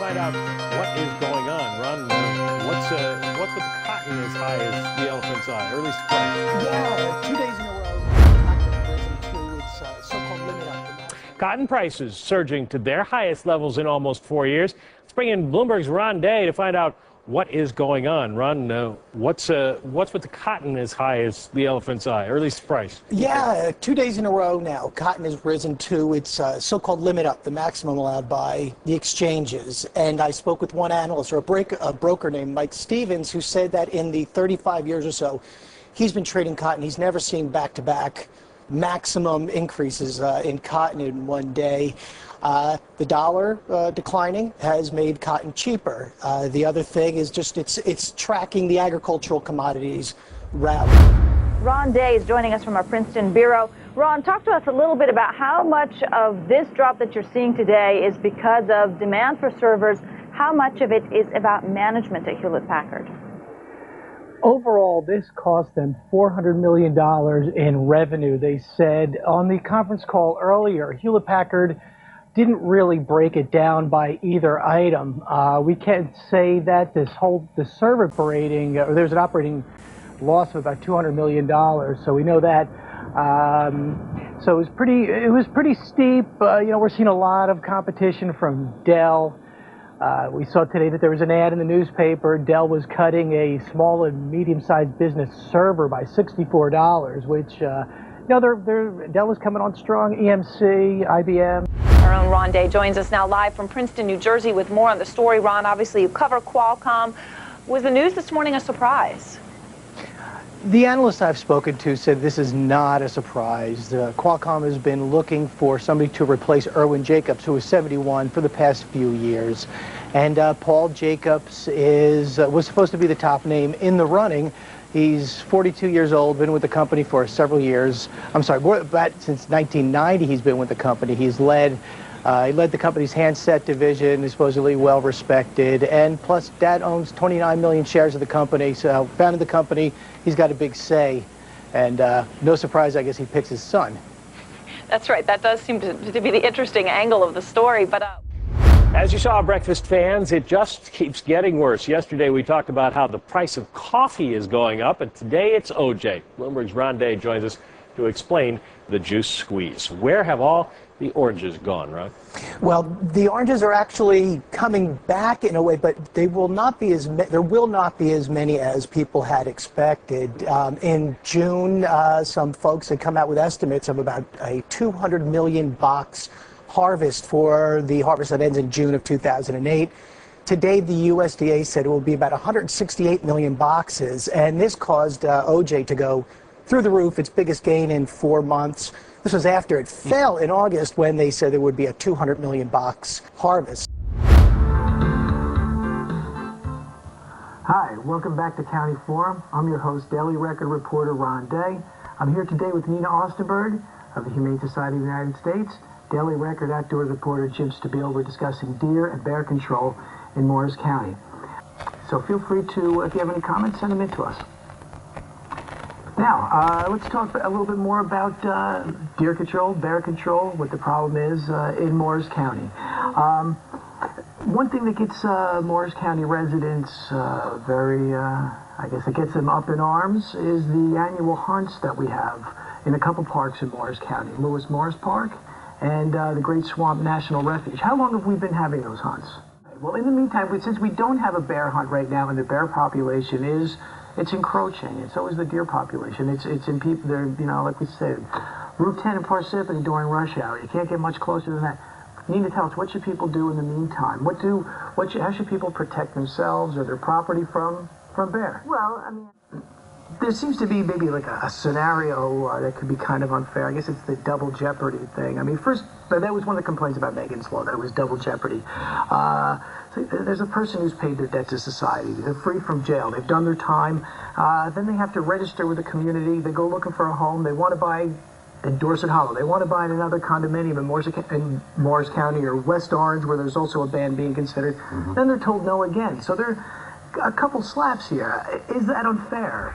find out what is going on. Ron, what's with the cotton as high as the elephant's eye, or at least price? Yeah, 2 days in a row, cotton has risen to its so-called limit up. Cotton prices surging to their highest levels in almost 4 years. Let's bring in Bloomberg's Ron Day to find out what is going on. Ron, what's with the cotton as high as the elephant's eye, or at least price? Yeah, 2 days in a row now, cotton has risen to its so-called limit up, the maximum allowed by the exchanges. And I spoke with one analyst, or a broker named Mike Stevens, who said that in the 35 years or so he's been trading cotton, he's never seen back-to-back maximum increases in cotton in one day. The dollar declining has made cotton cheaper. The other thing is just it's tracking the agricultural commodities rally. Ron Day is joining us from our Princeton bureau. Ron, talk to us a little bit about how much of this drop that you're seeing today is because of demand for servers. How much of it is about management at Hewlett-Packard? Overall, this cost them $400 million in revenue. They said on the conference call earlier, Hewlett-Packard didn't really break it down by either item. We can say that the server operating, there's an operating loss of about $200 million, so we know that. So it was pretty steep. We're seeing a lot of competition from Dell. We saw today that there was an ad in the newspaper. Dell was cutting a small and medium-sized business server by $64, which, Dell is coming on strong. EMC, IBM. Our own Ron Day joins us now live from Princeton, New Jersey, with more on the story. Ron, obviously you cover Qualcomm. Was the news this morning a surprise? The analysts I've spoken to said this is not a surprise. Qualcomm has been looking for somebody to replace Irwin Jacobs, who was 71, for the past few years. And Paul Jacobs was supposed to be the top name in the running. He's 42 years old, been with the company for several years. I'm sorry, since 1990 he's been with the company. He led the company's handset division, is supposedly well respected, and plus Dad owns 29 million shares of the company, so founded the company. He's got a big say, and no surprise, I guess he picks his son. That's right. That does seem to be the interesting angle of the story, but as you saw, breakfast fans, it just keeps getting worse. Yesterday we talked about how the price of coffee is going up, and today it's OJ. Bloomberg's Ron Day joins us to explain the juice squeeze. Where have all the oranges gone, Ron? Well, the oranges are actually coming back in a way, but there will not be as many as people had expected. In June, some folks had come out with estimates of about a 200 million box harvest for the harvest that ends in June of 2008. Today, the USDA said it will be about 168 million boxes, and this caused OJ to go through the roof, its biggest gain in 4 months. This was after it fell in August when they said there would be a 200 million box harvest. Hi, welcome back to County Forum. I'm your host, Daily Record reporter Ron Day. I'm here today with Nina Ostenberg of the Humane Society of the United States, Daily Record outdoors reporter Jim Stabile. We're discussing deer and bear control in Morris County. So feel free to, if you have any comments, send them in to us. Now, let's talk a little bit more about deer control, bear control, what the problem is in Morris County. One thing that gets Morris County residents I guess it gets them up in arms, is the annual hunts that we have in a couple parks in Morris County, Lewis Morris Park and the Great Swamp National Refuge. How long have we been having those hunts? Well, in the meantime, since we don't have a bear hunt right now, and the bear population it's encroaching, and so is the deer population. It's in people, they're, like we said, Route 10 in Parsippany during rush hour. You can't get much closer than that. Nina, tell us, what should people do in the meantime? How should people protect themselves or their property from bear? well, I mean, there seems to be maybe like a scenario that could be kind of unfair. I guess it's the double jeopardy thing. I mean, first, that was one of the complaints about Megan's Law, that it was double jeopardy. So there's a person who's paid their debt to society. They're free from jail. They've done their time. Then they have to register with the community. They go looking for a home. They want to buy in Dorset Hollow. They want to buy another condominium in Morris County or West Orange, where there's also a ban being considered. Then they're told no again. So there are a couple slaps here. Is that unfair?